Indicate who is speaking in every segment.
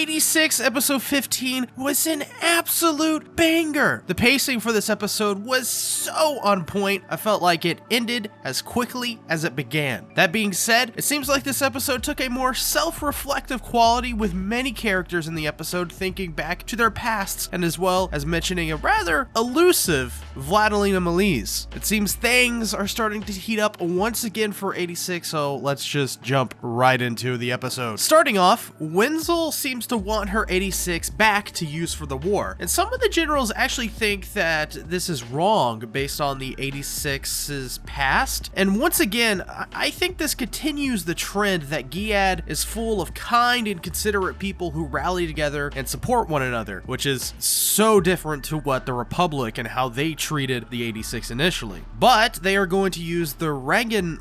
Speaker 1: 86 episode 15 was an absolute banger. The pacing for this episode was so on point, I felt like it ended as quickly as it began. That being said, it seems like this episode took a more self-reflective quality, with many characters in the episode thinking back to their pasts, and as well as mentioning a rather elusive VLADILENA Malaise. It seems things are starting to heat up once again for 86, so let's just jump right into the episode. Starting off, Wenzel seems to want her 86 back to use for the war, and some of the generals actually think that this is wrong based on the 86's past. And once again, I think this continues the trend that Gilead is full of kind and considerate people who rally together and support one another, which is so different to what the Republic and how they treated the 86 initially. But they are going to use the Reagan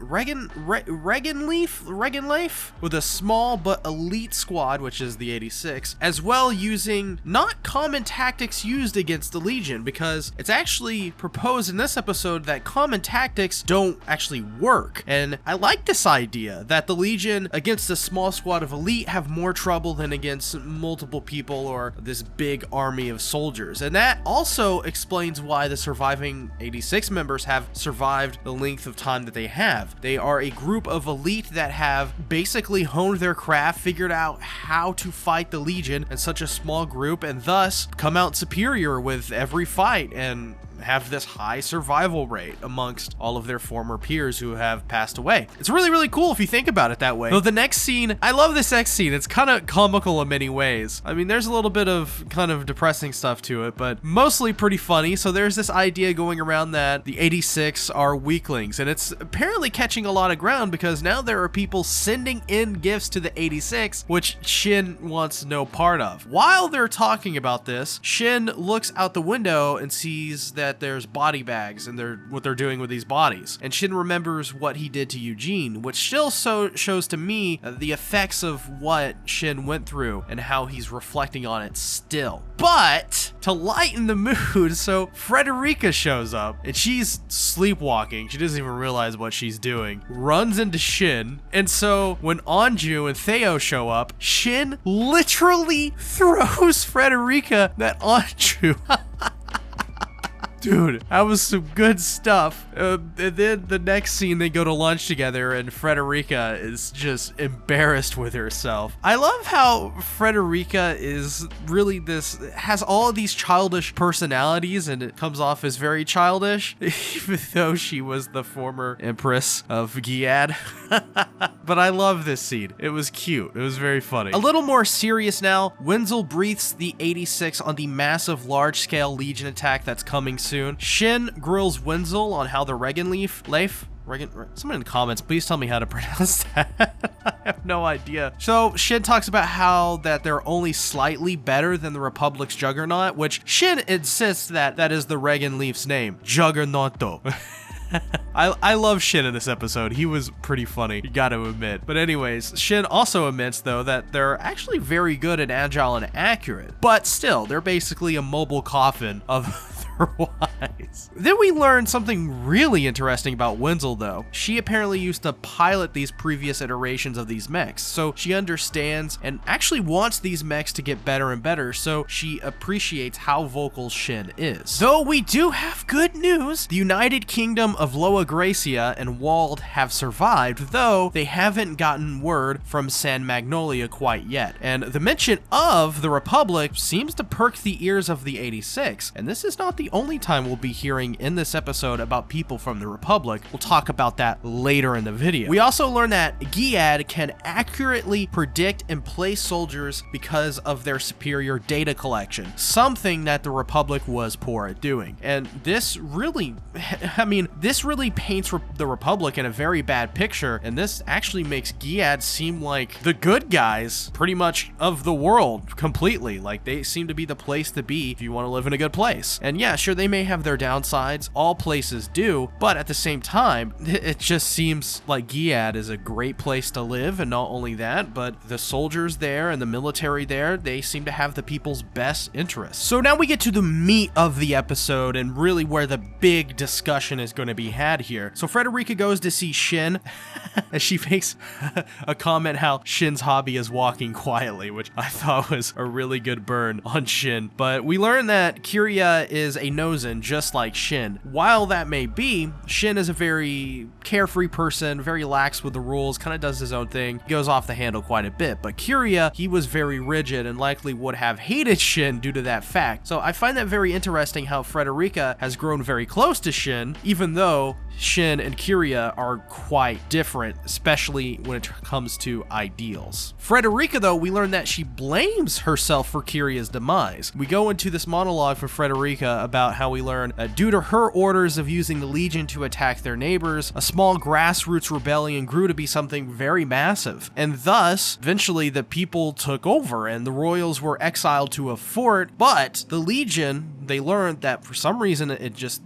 Speaker 1: Leaf with a small but elite squad, which is the 86, as well, using not common tactics used against the Legion, because it's actually proposed in this episode that common tactics don't actually work. And I like this idea that the Legion against a small squad of elite have more trouble than against multiple people or this big army of soldiers. And that also explains why the surviving 86 members have survived the length of time that they have. They are a group of elite that have basically honed their craft, figured out how to fight the Legion in such a small group, and thus come out superior with every fight and have this high survival rate amongst all of their former peers who have passed away. It's really, really cool if you think about it that way. Though the next scene, I love this next scene. It's kind of comical in many ways. I mean, there's a little bit of kind of depressing stuff to it, but mostly pretty funny. So there's this idea going around that the 86 are weaklings, and it's apparently catching a lot of ground because now there are people sending in gifts to the 86, which Shin wants no part of. While they're talking about this, Shin looks out the window and sees that there's body bags and what they're doing with these bodies. And Shin remembers what he did to Eugene, which still shows to me the effects of what Shin went through and how he's reflecting on it still. But to lighten the mood, so Frederica shows up and she's sleepwalking. She doesn't even realize what she's doing. Runs into Shin. And so when Anju and Theo show up, Shin literally throws Frederica at Anju. Dude, that was some good stuff. And then the next scene, they go to lunch together and Frederica is just embarrassed with herself. I love how Frederica is really has all of these childish personalities, and it comes off as very childish, even though she was the former empress of Gilead. But I love this scene. It was cute. It was very funny. A little more serious now, Wenzel briefs the 86 on the massive large-scale Legion attack that's coming soon. Shin grills Wenzel on how the Reagan Leaf, someone in the comments, please tell me how to pronounce that. I have no idea. So Shin talks about how that they're only slightly better than the Republic's Juggernaut, which Shin insists that is the Reagan Leaf's name, Juggernauto. I love Shin in this episode. He was pretty funny, you gotta admit. But anyways, Shin also admits, though, that they're actually very good and agile and accurate. But still, they're basically a mobile coffin of otherwise. Then we learn something really interesting about Wenzel, though. She apparently used to pilot these previous iterations of these mechs, so she understands and actually wants these mechs to get better and better, so she appreciates how vocal Shin is. Though we do have good news. The United Kingdom of Loa Gracia and Wald have survived, though they haven't gotten word from San Magnolia quite yet. And the mention of the Republic seems to perk the ears of the 86, and this is not the only time we'll be hearing in this episode about people from the Republic. We'll talk about that later in the video. We also learn that Gilead can accurately predict and place soldiers because of their superior data collection, something that the Republic was poor at doing. And this really, this really paints the Republic in a very bad picture, and this actually makes Gilead seem like the good guys pretty much of the world completely. Like, they seem to be the place to be if you want to live in a good place. And yeah, sure, they may have their downsides. All places do, but at the same time, it just seems like Gilead is a great place to live, and not only that, but the soldiers there and the military there, they seem to have the people's best interests. So now we get to the meat of the episode and really where the big discussion is going to be had here. So Frederica goes to see Shin as she makes a comment how Shin's hobby is walking quietly, which I thought was a really good burn on Shin. But we learn that Kiria is a Nozen just like Shin. While that may be, Shin is a very carefree person, very lax with the rules, kind of does his own thing, goes off the handle quite a bit. But Kiria, he was very rigid and likely would have hated Shin due to that fact. So I find that very interesting how Frederica has grown very close to Shin, even though Shin and Kiria are quite different, especially when it comes to ideals. Frederica, though, we learn that she blames herself for Kiria's demise. We go into this monologue from Frederica about how we learn due to her orders of using the Legion to attack their neighbors, a small grassroots rebellion grew to be something very massive, and thus eventually the people took over and the royals were exiled to a fort. But the Legion, they learned that for some reason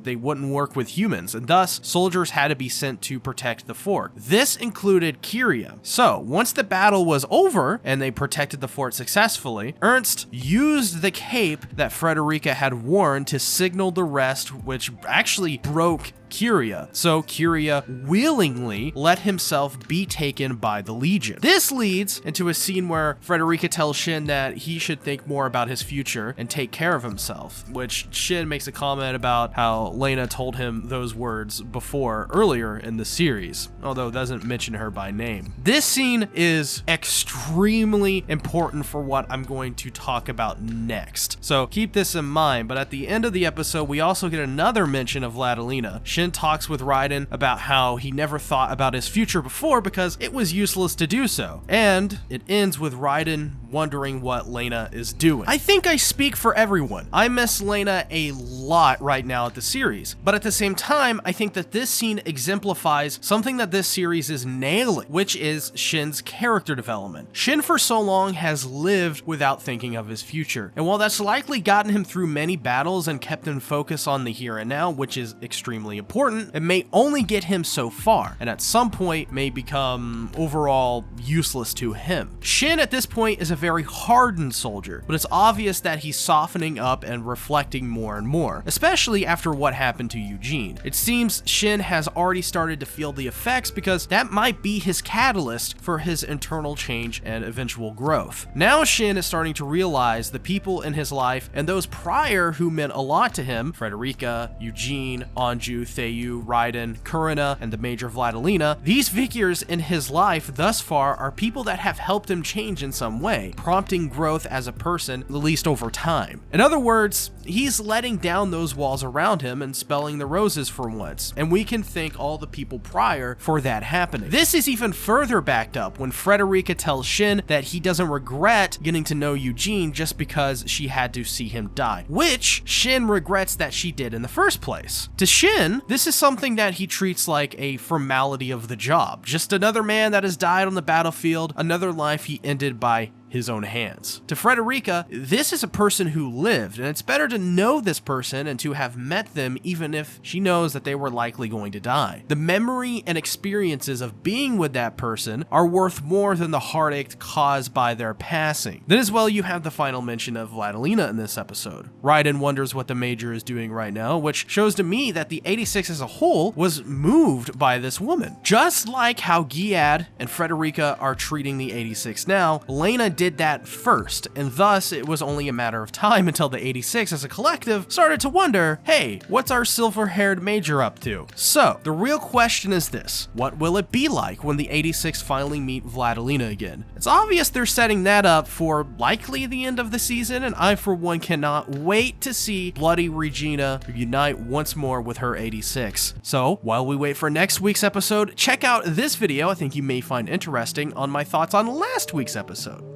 Speaker 1: they wouldn't work with humans, and thus soldiers had to be sent to protect the fort. This included Kiria. So once the battle was over and they protected the fort successfully, Ernst used the cape that Frederica had worn to signal the rest, which actually broke Kiria. So Kiria willingly let himself be taken by the Legion. This leads into a scene where Frederica tells Shin that he should think more about his future and take care of himself, which Shin makes a comment about how Lena told him those words before, earlier in the series, although doesn't mention her by name. This scene is extremely important for what I'm going to talk about next, so keep this in mind. But at the end of the episode, we also get another mention of VLADILENA. Shin talks with Raiden about how he never thought about his future before because it was useless to do so. And it ends with Raiden wondering what Lena is doing. I think I speak for everyone. I miss Lena a lot right now at the series, but at the same time, I think that this scene exemplifies something that this series is nailing, which is Shin's character development. Shin for so long has lived without thinking of his future, and while that's likely gotten him through many battles and kept him focused on the here and now, which is extremely important, it may only get him so far, and at some point may become overall useless to him. Shin at this point is a very hardened soldier, but it's obvious that he's softening up and reflecting more and more, especially after what happened to Eugene. It seems Shin has already started to feel the effects because that might be his catalyst for his internal change and eventual growth. Now Shin is starting to realize the people in his life and those prior who meant a lot to him, Frederica, Eugene, Anju, Thayu, Raiden, Kurina, and the Major VLADILENA, these figures in his life thus far are people that have helped him change in some way, prompting growth as a person, at least over time. In other words, he's letting down those walls around him and spelling the roses for once, and we can thank all the people prior for that happening. This is even further backed up when Frederica tells Shin that he doesn't regret getting to know Eugene just because she had to see him die, which Shin regrets that she did in the first place. To Shin, this is something that he treats like a formality of the job, just another man that has died on the battlefield, another life he ended by his own hands. To Frederica, this is a person who lived, and it's better to know this person and to have met them even if she knows that they were likely going to die. The memory and experiences of being with that person are worth more than the heartache caused by their passing. Then as well, you have the final mention of VLADILENA in this episode. Raiden wonders what the Major is doing right now, which shows to me that the 86 as a whole was moved by this woman. Just like how Gilead and Frederica are treating the 86 now, Lena did that first, and thus it was only a matter of time until the 86 as a collective started to wonder, hey, what's our silver-haired Major up to? So, the real question is this: what will it be like when the 86 finally meet VLADILENA again? It's obvious they're setting that up for likely the end of the season, and I for one cannot wait to see Bloody Regina unite once more with her 86. So, while we wait for next week's episode, check out this video I think you may find interesting on my thoughts on last week's episode.